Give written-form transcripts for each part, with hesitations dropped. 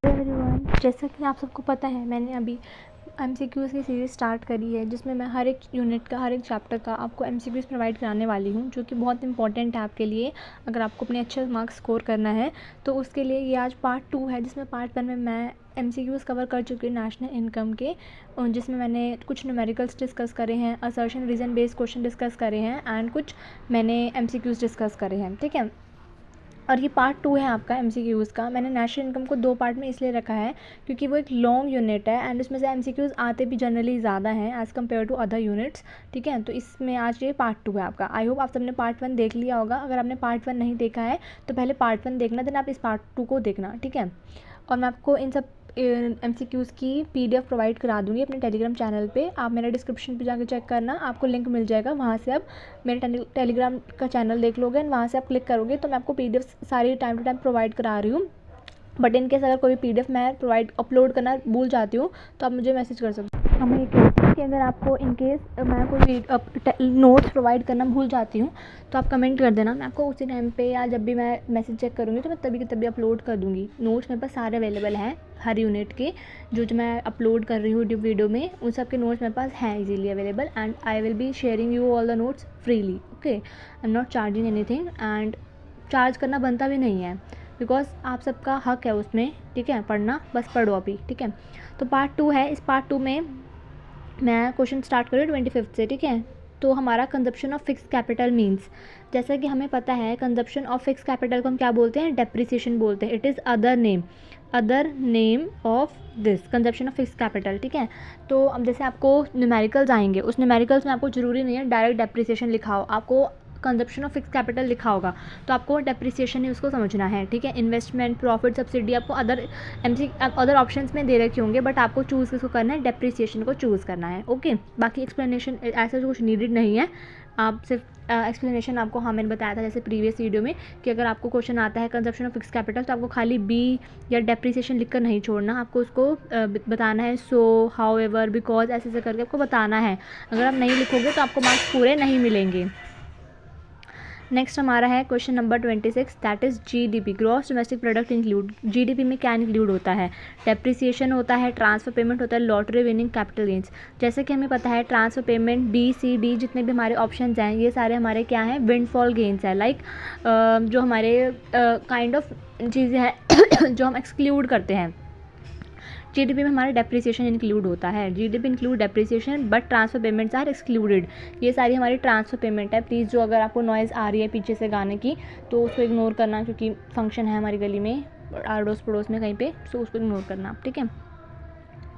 Everyone, जैसा कि आप सबको पता है मैंने अभी एमसीक्यूज़ की सीरीज़ स्टार्ट करी है जिसमें मैं हर एक यूनिट का, हर एक चैप्टर का आपको एमसीक्यूज़ प्रोवाइड कराने वाली हूँ, जो कि बहुत इंपॉर्टेंट है आपके लिए अगर आपको अपने अच्छे मार्क्स स्कोर करना है। तो उसके लिए ये आज पार्ट 2 है, जिसमें पार्ट 1 में मैं एमसीक्यूज़ कवर कर चुकी हूँ नेशनल इनकम के, जिसमें मैंने कुछ न्यूमेरिकल्स डिस्कस करे हैं, assertion reason based question discuss करे हैं एंड कुछ मैंने एमसीक्यूज़ डिस्कस करे हैं। ठीक है, और ये पार्ट 2 है आपका एमसीक्यूज़ का। मैंने नेशनल इनकम को 2 पार्ट में इसलिए रखा है क्योंकि वो एक लॉन्ग यूनिट है एंड उसमें से एमसीक्यूज़ आते भी जनरली ज़्यादा हैं as compare to other units. ठीक है, तो इसमें आज ये पार्ट 2 है आपका। आई होप आप सबने पार्ट 1 देख लिया होगा। अगर आपने पार्ट 1 नहीं देखा है तो पहले पार्ट 1 देखना, देन आप इस पार्ट 2 को देखना। ठीक है, और मैं आपको इन सब एमसीक्यूज़ की पीडीएफ प्रोवाइड करा दूँगी अपने टेलीग्राम चैनल पे। आप मेरा डिस्क्रिप्शन पे जाकर चेक करना, आपको लिंक मिल जाएगा, वहाँ से आप मेरे टेलीग्राम का चैनल देख लोगे एंड वहाँ से आप क्लिक करोगे तो मैं आपको पीडीएफ सारी टाइम टू टाइम प्रोवाइड करा रही हूँ। बट इन केस अगर कोई पीडीएफ मैं अपलोड करना भूल जाती हूँ तो आप मुझे मैसेज कर सकते हो। हमें ये कहते हैं कि अगर आपको इन केस मैं कोई नोट्स प्रोवाइड करना भूल जाती हूँ तो आप कमेंट कर देना, मैं आपको उसी टाइम पे या जब भी मैं मैसेज चेक करूँगी तो मैं तभी के तभी अपलोड कर दूँगी। नोट्स मेरे पास सारे अवेलेबल हैं हर यूनिट के, जो मैं अपलोड कर रही हूँ वीडियो में, उन सब के नोट्स मेरे पास हैं easily available and I will be sharing you all the notes freely. Okay, I am not charging anything and charge करना बनता भी नहीं है बिकॉज आप सबका हक है उसमें। ठीक है, पढ़ना, बस पढ़ो अभी। ठीक है, तो पार्ट 2 है। इस पार्ट 2 में मैं क्वेश्चन स्टार्ट करूँ 25 से। ठीक है, तो हमारा consumption of fix capital means, जैसा कि हमें पता है कंजप्शन ऑफ फिक्स कैपिटल को हम क्या बोलते हैं, डेप्रिसिएशन बोलते हैं। It is other name of this consumption of fix capital. ठीक है, तो अब जैसे आपको न्यूमेरिकल्स आएंगे, उस न्यूमेरिकल्स में आपको ज़रूरी नहीं है डायरेक्ट डेप्रिसिएशन लिखा हो, आपको कंजप्शन ऑफ फिक्स कैपिटल लिखा होगा तो आपको डेप्रिसिएशन ही उसको समझना है। ठीक है, इन्वेस्टमेंट, प्रॉफिट, सब्सिडी आपको अदर ऑप्शंस में दे रखे होंगे, बट आपको चूज़ किसको करना है, डेप्रिसिएशन को चूज़ करना है। ओके, बाकी एक्सप्लेनेशन ऐसा कुछ नीडेड नहीं है, आप सिर्फ एक्सप्लेनेशन आपको, हाँ मैंने बताया था जैसे प्रीवियस वीडियो में कि अगर आपको क्वेश्चन आता है कंजप्शन ऑफ फिक्स कैपिटल तो आपको खाली बी या डेप्रिसिएशन लिखकर नहीं छोड़ना, आपको उसको बताना है सो, हाउ एवर, बिकॉज, ऐसे करके आपको बताना है। अगर आप नहीं लिखोगे तो आपको मार्क्स पूरे नहीं मिलेंगे। नेक्स्ट हमारा है question number 26, that is GDP, gross domestic product include. GDP में क्या इंक्लूड होता है, डेप्रिसिएशन होता है, ट्रांसफ़र पेमेंट होता है, लॉटरी विनिंग, कैपिटल गेंस। जैसे कि हमें पता है transfer payment, B C D जितने भी हमारे ऑप्शंस हैं ये सारे हमारे क्या हैं, विंडफॉल गेंस है। लाइक जो हमारे काइंड ऑफ चीज़ें हैं जो हम एक्सक्लूड करते हैं। जीडीपी में हमारा डेप्रिसिएशन इंक्लूड होता है, GDP include depreciation but transfer payments are excluded. ये सारी हमारी ट्रांसफर पेमेंट है। प्लीज़ जो अगर आपको नॉइज़ आ रही है पीछे से गाने की तो उसको इग्नोर करना, क्योंकि फंक्शन है हमारी गली में आड़ोस पड़ोस में कहीं पे, सो उसको इग्नोर करना आप। ठीक है,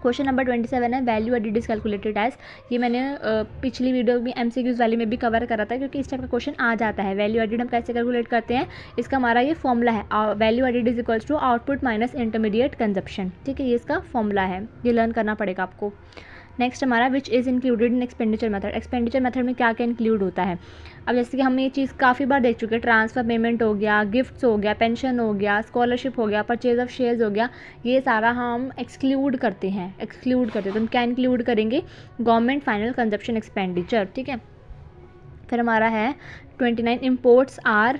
क्वेश्चन नंबर 27 है, value added is calculated as. ये मैंने पिछली वीडियो में एमसीक्यूज़ वाली में भी कवर करा था, क्योंकि इस टाइप का क्वेश्चन आ जाता है। वैल्यू एडिड हम कैसे कैलकुलेट करते हैं, इसका हमारा ये फॉर्मूला है, value added is equals to output minus intermediate consumption. ठीक है, ये इसका फॉर्मूला है, ये लर्न करना पड़ेगा आपको। नेक्स्ट हमारा which is included in expenditure method. Expenditure method में क्या क्या इंक्लूड होता है, अब जैसे कि हम ये चीज़ काफ़ी बार देख चुके हैं, ट्रांसफ़र पेमेंट हो गया, गिफ्ट्स हो गया, पेंशन हो गया, स्कॉलरशिप हो गया, परचेज ऑफ शेयर्स हो गया, ये सारा हम एक्सक्लूड करते हैं। तो हम क्या इंक्लूड करेंगे, गवर्नमेंट फाइनल कंजप्शन एक्सपेंडिचर। ठीक है, फिर हमारा है 29, इम्पोर्ट्स आर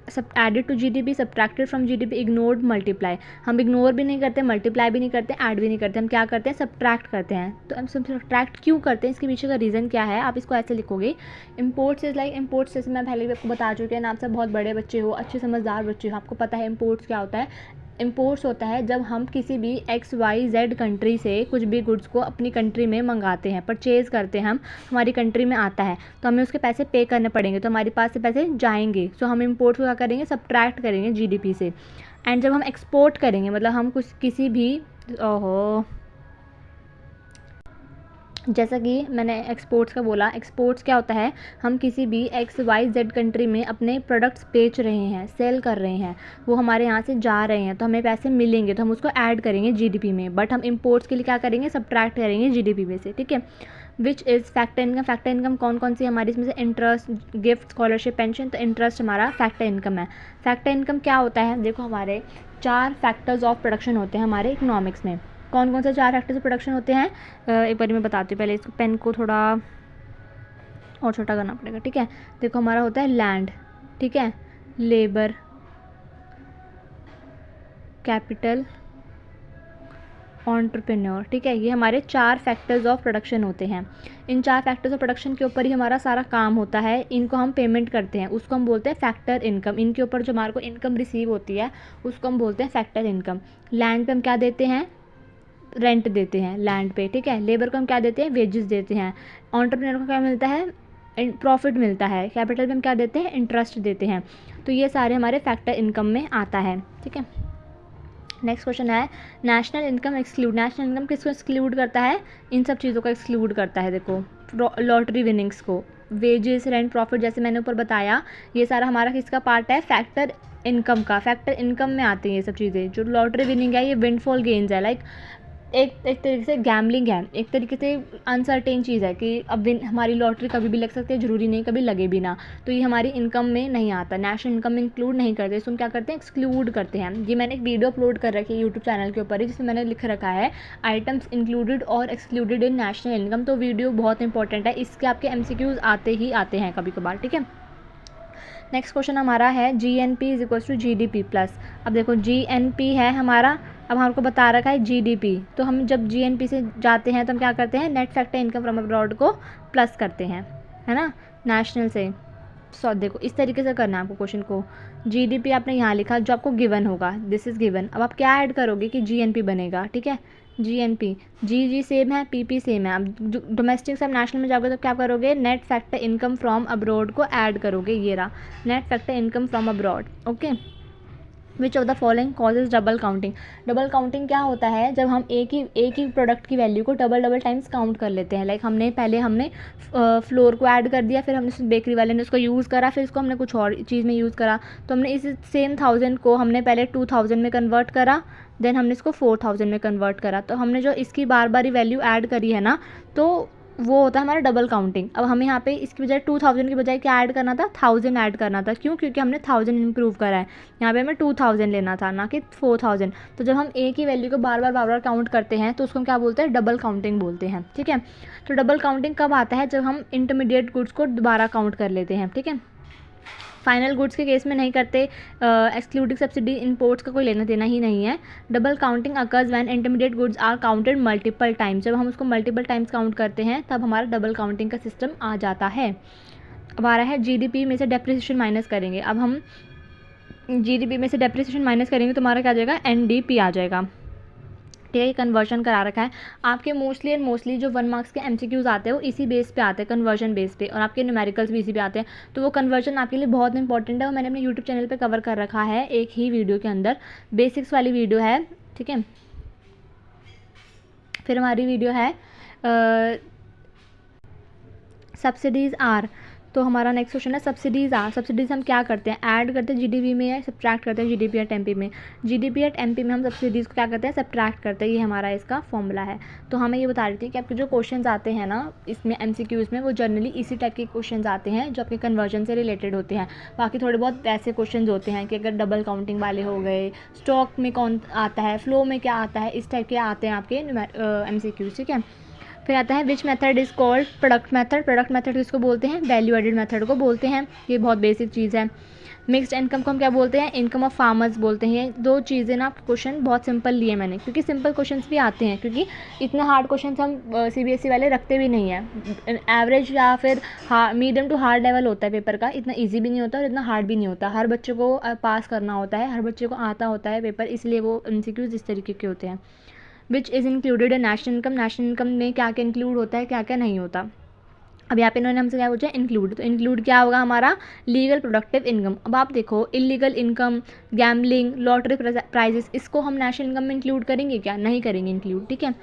सब added to GDP, subtracted from GDP, ignored, multiply. हम इग्नोर भी नहीं करते, मल्टीप्लाई भी नहीं करते, ऐड भी नहीं करते, हम क्या करते हैं, सब्ट्रैक्ट करते हैं। तो हम सब्ट्रैक्ट क्यों करते हैं, इसके पीछे का रीज़न क्या है, आप इसको ऐसे लिखोगे, इम्पोर्ट्स इज लाइक, इम्पोर्ट्स जैसे मैं पहले भी आपको बता चुकी हूँ, आप सब बहुत बड़े बच्चे हो, अच्छे समझदार बच्चे हो, आपको पता है इम्पोर्ट्स क्या होता है। इम्पोर्ट्स होता है जब हम किसी भी XYZ कंट्री से कुछ भी गुड्स को अपनी कंट्री में मंगाते हैं, परचेज़ करते हैं, हम हमारी कंट्री में आता है तो हमें उसके पैसे पे करने पड़ेंगे, तो हमारे पास से पैसे जाएंगे, सो हम इम्पोर्ट्स को क्या करेंगे, सब्ट्रैक्ट करेंगे जीडीपी से। एंड जब हम एक्सपोर्ट करेंगे, मतलब हम कुछ किसी भी जैसा कि मैंने एक्सपोर्ट्स का बोला, एक्सपोर्ट्स क्या होता है, हम किसी भी XYZ कंट्री में अपने प्रोडक्ट्स बेच रहे हैं, सेल कर रहे हैं, वो हमारे यहाँ से जा रहे हैं तो हमें पैसे मिलेंगे, तो हम उसको ऐड करेंगे जीडीपी में, बट हम इम्पोर्ट्स के लिए क्या करेंगे, सब्ट्रैक्ट करेंगे जीडीपी में से। ठीक है, which is factor income. Factor income कौन कौन सी हमारी, इसमें से इंटरेस्ट, गिफ्ट, स्कॉलरशिप, पेंशन, तो इंटरेस्ट हमारा फैक्टर इनकम है। फैक्टर इनकम क्या होता है, देखो हमारे 4 फैक्टर्स ऑफ प्रोडक्शन होते हैं हमारे इकोनॉमिक्स में। कौन कौन से 4 फैक्टर्स ऑफ प्रोडक्शन होते हैं, एक बार मैं बताती हूँ, पहले इसको पेन को थोड़ा और छोटा करना पड़ेगा। ठीक है, देखो हमारा होता है लैंड, ठीक है, लेबर, कैपिटल एंटरप्रेन्योर, ठीक है। ये हमारे 4 फैक्टर्स ऑफ प्रोडक्शन होते हैं। इन 4 फैक्टर्स ऑफ प्रोडक्शन के ऊपर ही हमारा सारा काम होता है। इनको हम पेमेंट करते हैं, उसको हम बोलते हैं फैक्टर इनकम। इनके ऊपर जो हमारे को इनकम रिसीव होती है उसको हम बोलते हैं फैक्टर इनकम। लैंड पे हम क्या देते हैं, रेंट देते हैं लैंड पे, ठीक है। लेबर को हम क्या देते हैं, वेजेस देते हैं। एंटरप्रेन्योर को क्या मिलता है, प्रॉफिट मिलता है। कैपिटल पे हम क्या देते हैं, इंटरेस्ट देते हैं। तो ये सारे हमारे फैक्टर इनकम में आता है, ठीक है। नेक्स्ट क्वेश्चन है national income exclude. National income किसको एक्सक्लूड करता है, इन सब चीज़ों को एक्सक्लूड करता है। देखो लॉटरी विनिंग्स को, वेजेस, रेंट, प्रॉफिट, जैसे मैंने ऊपर बताया, ये सारा हमारा किसका पार्ट है, फैक्टर इनकम का। फैक्टर इनकम में आती हैं ये सब चीज़ें। जो लॉटरी विनिंग है ये विंडफॉल गेन्स है, लाइक एक तरीके से गैम्बलिंग है, एक तरीके से अनसर्टेन चीज़ है कि अब हमारी लॉटरी कभी भी लग सकती है, ज़रूरी नहीं कभी लगे भी ना। तो ये हमारी इनकम में नहीं आता, नेशनल इनकम में इंक्लूड नहीं करते, इसको हम क्या करते हैं, एक्सक्लूड करते हैं। ये मैंने एक वीडियो अपलोड कर रखी है यूट्यूब चैनल के ऊपर ही, जिसमें मैंने लिख रखा है आइटम्स इंक्लूडेड और एक्सक्लूडेड इन नेशनल इनकम। तो वीडियो बहुत इंपॉर्टेंट है, इसके आपके MCQs आते ही आते हैं कभी कभार, ठीक है। नेक्स्ट क्वेश्चन हमारा है GNP is equals to GDP plus. अब देखो GNP है हमारा, अब हमको बता रखा है GDP, तो हम जब GNP से जाते हैं तो हम क्या करते हैं, net factor income from abroad को प्लस करते हैं, है ना, नेशनल से। सो देखो इस तरीके से करना है आपको क्वेश्चन को। GDP आपने यहाँ लिखा जो आपको गिवन होगा, दिस इज़ गिवन। अब आप क्या ऐड करोगे कि GNP बनेगा, ठीक है। GNP, जी सेम है, PP सेम है। अब डोमेस्टिक से आप नेशनल में जाओगे तो क्या करोगे, net factor income from abroad को ऐड करोगे, ये रहा net factor income from abroad, okay. Which of the following causes double counting. Double counting क्या होता है, जब हम एक ही प्रोडक्ट की वैल्यू को डबल टाइम्स काउंट कर लेते हैं। लाइक पहले हमने फ्लोर को ऐड कर दिया, फिर हमने बेकरी वाले ने उसको यूज़ करा, फिर इसको हमने कुछ और चीज़ में यूज़ करा। तो हमने इस सेम 1000 को हमने पहले 2000 में कन्वर्ट करा, देन हमने इसको 4000 में कन्वर्ट करा। तो हमने जो इसकी बार बार वैल्यू ऐड करी है ना, तो वो होता है हमारा डबल काउंटिंग। अब हमें यहाँ पे इसकी बजाय 2000 की बजाय क्या ऐड करना था, 1000 ऐड करना था। क्यों, क्योंकि हमने 1000 इम्प्रूव करा है, यहाँ पे हमें 2000 लेना था ना कि 4000। तो जब हम एक ही वैल्यू को बार बार काउंट करते हैं तो उसको हम क्या बोलते हैं, डबल काउंटिंग बोलते हैं, ठीक है। तो डबल काउंटिंग कब आता है, जब हम इंटरमीडिएट गुड्स को दोबारा काउंट कर लेते हैं, ठीक है। फाइनल गुड्स के केस में नहीं करते, एक्सक्लूडिंग सब्सिडी इंपोर्ट्स का कोई लेना देना ही नहीं है। Double counting occurs when intermediate goods are counted multiple times. जब हम उसको मल्टीपल टाइम्स काउंट करते हैं तब हमारा डबल काउंटिंग का सिस्टम आ जाता है। अब आ रहा है GDP में से डेप्रिसिएशन माइनस करेंगे। अब हम GDP में से डेप्रिसिएशन माइनस करेंगे तो हमारा क्या आ जाएगा, NDP आ जाएगा, ठीक है। ये कन्वर्जन करा रखा है आपके मोस्टली जो 1 मार्क्स के MCQs आते हैं वो इसी बेस पे आते हैं, कन्वर्जन बेस पे, और आपके न्यूमेरिकल्स भी इसी पे आते हैं। तो वो कन्वर्जन आपके लिए बहुत इंपॉर्टेंट है, वो मैंने अपने यूट्यूब चैनल पे कवर कर रखा है एक ही वीडियो के अंदर, बेसिक्स वाली वीडियो है, ठीक है। फिर हमारी वीडियो है सब्सिडीज़ आर। तो हमारा नेक्स्ट क्वेश्चन है सब्सिडीज़ आर। सब्सिडीज़ हम क्या करते हैं, ऐड करते हैं GDP में या सब्ट्रैक्ट करते हैं GDP एट MP में। GDP एट MP में हम सब्सिडीज़ को क्या करते हैं, सब्ट्रैक्ट करते हैं। ये हमारा इसका फॉर्मूला है। तो हमें ये बता रही थी कि आपके जो क्वेश्चन आते हैं ना इसमें MCQs में, वो जनरली इसी टाइप के क्वेश्चन आते हैं जो आपके कन्वर्जन से रिलेटेड होते हैं। बाकी थोड़े बहुत ऐसे क्वेश्चन होते हैं कि अगर डबल काउंटिंग वाले हो गए, स्टॉक में कौन आता है, फ्लो में क्या आता है, इस टाइप के आते हैं आपके MCQs, ठीक है। फिर आता है which method is called product method. Product method किसको बोलते हैं, वैल्यू एडेड मेथड को बोलते हैं। ये बहुत बेसिक चीज़ है। मिक्स्ड इनकम को हम क्या बोलते हैं, इनकम ऑफ फार्मर्स बोलते हैं। दो चीज़ें ना क्वेश्चन बहुत सिंपल लिए मैंने, क्योंकि सिंपल क्वेश्चंस भी आते हैं, क्योंकि इतना हार्ड क्वेश्चन हम CBSE वाले रखते भी नहीं है। एवरेज या फिर मीडियम टू हार्ड लेवल होता है पेपर का, इतना ईजी भी नहीं होता और इतना हार्ड भी नहीं होता। हर बच्चे को पास करना होता है, हर बच्चे को आता होता है पेपर, इसलिए वो MCQs इस तरीके के होते हैं। Which is included in national income. National income में क्या क्या इंक्लूड होता है, क्या क्या नहीं होता। अब यहाँ पे इन्होंने हमसे क्या पूछा, इंक्लूड। तो इंक्लूड क्या होगा हमारा, लीगल प्रोडक्टिव इनकम। अब आप देखो illegal income, gambling, lottery prizes, इसको हम नेशनल इनकम में इंक्लूड करेंगे क्या, नहीं करेंगे इंक्लूड, ठीक है।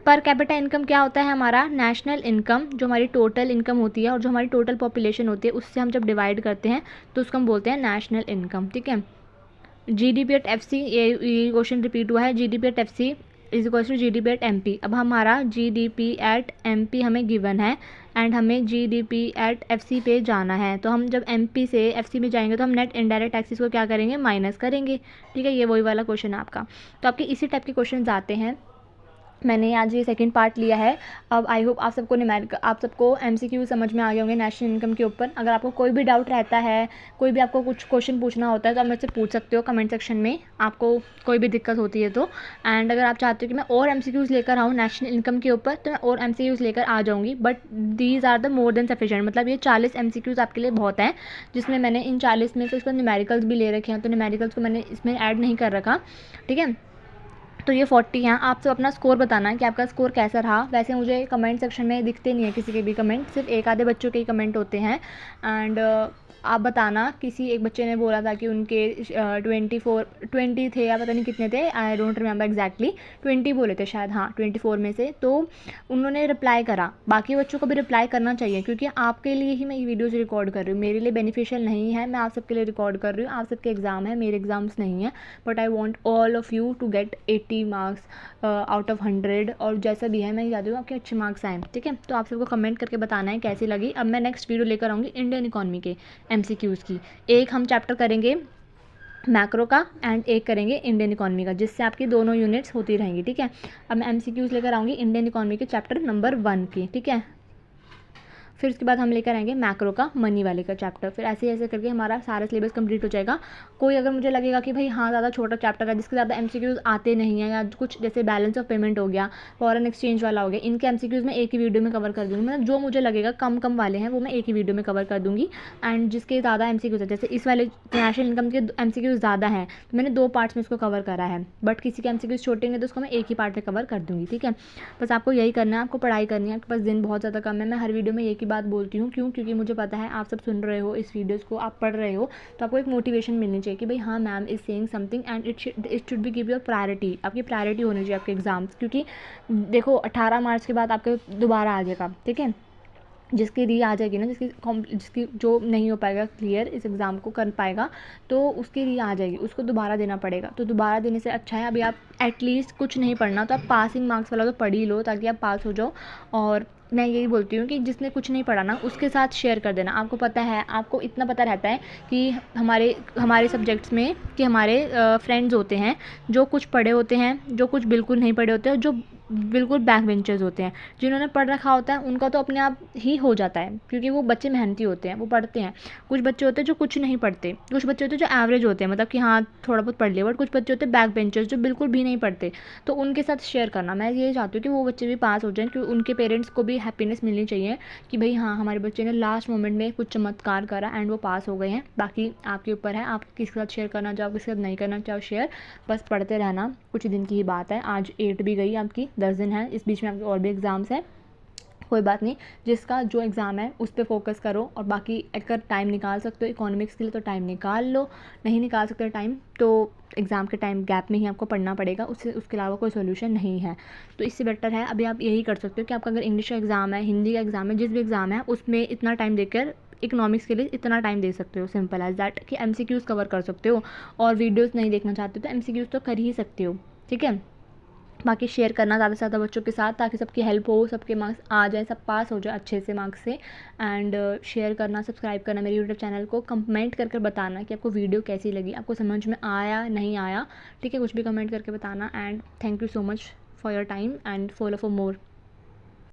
पर कैपिटा इनकम क्या होता है हमारा, नेशनल इनकम, जो हमारी टोटल इनकम होती है और जो हमारी टोटल पॉपुलेशन होती है उससे हम जब डिवाइड करते हैं तो उसको हम बोलते हैं नेशनल इनकम, ठीक है। GDP एट FC, ये क्वेश्चन रिपीट हुआ है, GDP eight FC is equal to GDP at MP। अब हमारा GDP एट MP हमें गिवन है एंड हमें GDP एट FC पे जाना है। तो हम जब MP से FC में जाएंगे तो हम नेट इनडायरेक्ट टैक्सेस को क्या करेंगे, माइनस करेंगे, ठीक है। ये वही वाला क्वेश्चन है आपका। तो आपके इसी टाइप के क्वेश्चन आते हैं मैंने आज ये सेकंड पार्ट लिया है। अब आई होप आप सबको एमसीक्यू समझ में आ गए होंगे नेशनल इनकम के ऊपर। अगर आपको कोई भी डाउट रहता है, कोई भी आपको कुछ क्वेश्चन पूछना होता है तो आप मुझसे पूछ सकते हो कमेंट सेक्शन में, आपको कोई भी दिक्कत होती है तो। एंड अगर आप चाहते हो कि मैं और एमसीक्यूज़ लेकर आऊँ नेशनल इनकम के ऊपर तो मैं और एमसीक्यूज़ लेकर आ जाऊँगी, but these are the more than sufficient. मतलब ये 40 एमसीक्यूज़ आपके लिए बहुत हैं, जिसमें मैंने इन 40 में से उसके न्यूमेरिकल्स भी ले रखे हैं, तो न्यूमेरिकल्स को मैंने इसमें ऐड नहीं कर रखा, ठीक है। तो ये 40 हैं। आप सब अपना स्कोर बताना है कि आपका स्कोर कैसा रहा। वैसे मुझे कमेंट सेक्शन में दिखते नहीं है किसी के भी कमेंट, सिर्फ एक आधे बच्चों के ही कमेंट होते हैं। एंड आप बताना, किसी एक बच्चे ने बोला था कि उनके 20 थे या पता नहीं कितने थे, आई डोंट रिमेंबर एग्जैक्टली, 20 बोले थे शायद, हाँ 24 में से। तो उन्होंने रिप्लाई करा, बाकी बच्चों को भी रिप्लाई करना चाहिए, क्योंकि आपके लिए ही मैं ये वीडियोज़ रिकॉर्ड कर रही हूँ, मेरे लिए बेनिफिशियल नहीं है। मैं आप सबके लिए रिकॉर्ड कर रही हूँ, आप सबके एग्ज़ाम है, मेरे एग्ज़ाम्स नहीं है, but I want all of you to get 80 marks out of 100, और जैसा भी है मैं चाहती हूँ आपके अच्छे मार्क्स आएँ, ठीक है। तो आप सबको कमेंट करके बताना है कैसी लगी। अब मैं नेक्स्ट वीडियो लेकर आऊँगी इंडियन इकॉनमी के एमसीक्यूज़ की। एक हम चैप्टर करेंगे मैक्रो का एंड एक करेंगे इंडियन इकॉनमी का, जिससे आपकी दोनों यूनिट्स होती रहेंगी, ठीक है। अब मैं एमसीक्यूज़ लेकर आऊँगी इंडियन इकॉनमी के चैप्टर नंबर 1 की, ठीक है। फिर उसके बाद हम लेकर आएंगे मैक्रो का मनी वाले का चैप्टर। फिर ऐसे ऐसे करके हमारा सारा सिलेबस कंप्लीट हो जाएगा। कोई अगर मुझे लगेगा कि भाई हाँ ज़्यादा छोटा चैप्टर है, जिसके ज़्यादा एमसीक्यूज़ आते नहीं हैं, या कुछ जैसे बैलेंस ऑफ पेमेंट हो गया, फॉरेन एक्सचेंज वाला हो गया, इनके एमसीक्यूज़ मैं एक ही वीडियो में कवर कर दूँगी। मतलब जो मुझे लगेगा कम वाले हैं वो मैं एक ही वीडियो में कवर कर दूँगी। एंड जिसके ज़्यादा एमसीक्यूज़ है, जैसे इस वाले नेशनल इनकम के एमसीक्यूज़ ज़्यादा हैं, तो मैंने 2 पार्ट्स में इसको कवर करा है, बट किसी के एमसीक्यूज़ छोटे होंगे तो उसको मैं एक ही पार्ट में कवर कर दूँगी, ठीक है। बस आपको यही करना है, आपको पढ़ाई करनी है, आपके पास दिन बहुत ज़्यादा कम है। मैं हर वीडियो में एक ही बात बोलती हूँ, क्योंकि मुझे पता है आप सब सुन रहे हो इस वीडियोज़ को, आप पढ़ रहे हो, तो आपको एक मोटिवेशन मिलनी चाहिए कि भाई हाँ ma'am is saying something and it should be give your priority. आपकी प्रायोरिटी होनी चाहिए आपके एग्ज़ाम्स, क्योंकि देखो 18 मार्च के बाद आपके दोबारा आ जाएगा, ठीक है। जिसकी री आ जाएगी ना, जिसकी जो नहीं हो पाएगा क्लियर इस एग्ज़ाम को कर पाएगा, तो उसकी री आ जाएगी, उसको दोबारा देना पड़ेगा। तो दोबारा देने से अच्छा है अभी आप एटलीस्ट कुछ नहीं पढ़ना, तो आप पासिंग मार्क्स वाला तो पढ़ ही लो, ताकि आप पास हो जाओ। और मैं यही बोलती हूँ कि जिसने कुछ नहीं पढ़ा ना, उसके साथ शेयर कर देना। आपको पता है, आपको इतना पता रहता है कि हमारे सब्जेक्ट्स में कि हमारे फ्रेंड्स होते हैं जो कुछ पढ़े होते हैं, जो कुछ बिल्कुल नहीं पढ़े होते हैं, जो बिल्कुल बैक बेंचर्स होते हैं। जिन्होंने पढ़ रखा होता है उनका तो अपने आप ही हो जाता है, क्योंकि वो बच्चे मेहनती होते हैं, वो पढ़ते हैं। कुछ बच्चे होते हैं जो कुछ नहीं पढ़ते, कुछ बच्चे होते हैं जो एवरेज होते हैं, मतलब कि हाँ थोड़ा बहुत पढ़ लिया, बट कुछ बच्चे होते हैं बैक बेंचर्स जो बिल्कुल भी नहीं पढ़ते। तो उनके साथ शेयर करना, मैं ये चाहती हूँ कि वो बच्चे भी पास हो जाएँ, क्योंकि उनके पेरेंट्स को भी हैप्पीनेस मिलनी चाहिए कि भाई हाँ हमारे बच्चे ने लास्ट मोमेंट में कुछ चमत्कार करा एंड वो पास हो गए हैं। बाकी आपके ऊपर है, आप किसके साथ शेयर करना चाहो, किसके साथ नहीं करना चाहो शेयर, बस पढ़ते रहना। कुछ दिन की ही बात है, आज 8 भी गई आपकी, 10 दिन है, इस बीच में आपके और भी एग्ज़ाम्स हैं। कोई बात नहीं, जिसका जो एग्ज़ाम है उस पर फोकस करो, और बाकी अगर टाइम निकाल सकते हो इकोनॉमिक्स के लिए तो टाइम निकाल लो, नहीं निकाल सकते टाइम तो एग्ज़ाम के टाइम गैप में ही आपको पढ़ना पड़ेगा, उसके अलावा कोई सोल्यूशन नहीं है। तो इससे बेटर है अभी आप यही कर सकते हो कि आपका अगर इंग्लिश का एग्ज़ाम है, हिंदी का एग्ज़ाम है, जिस भी एग्ज़ाम है उसमें इतना टाइम देकर इकोनॉमिक्स के लिए इतना टाइम दे सकते हो, सिंपल एज दैट, कि एमसीक्यूज़ कवर कर सकते हो। और वीडियोज़ नहीं देखना चाहते तो एमसीक्यूज़ तो कर ही सकते हो, ठीक है। बाकी शेयर करना ज़्यादा से ज़्यादा बच्चों के साथ, ताकि सबकी हेल्प हो, सबके मार्क्स आ जाए, सब पास हो जाए अच्छे से मार्क्स से। एंड शेयर करना, सब्सक्राइब करना मेरे यूट्यूब चैनल को, कमेंट करके बताना कि आपको वीडियो कैसी लगी, आपको समझ में आया नहीं आया, ठीक है, कुछ भी कमेंट करके बताना। And thank you so much for your time and follow for more.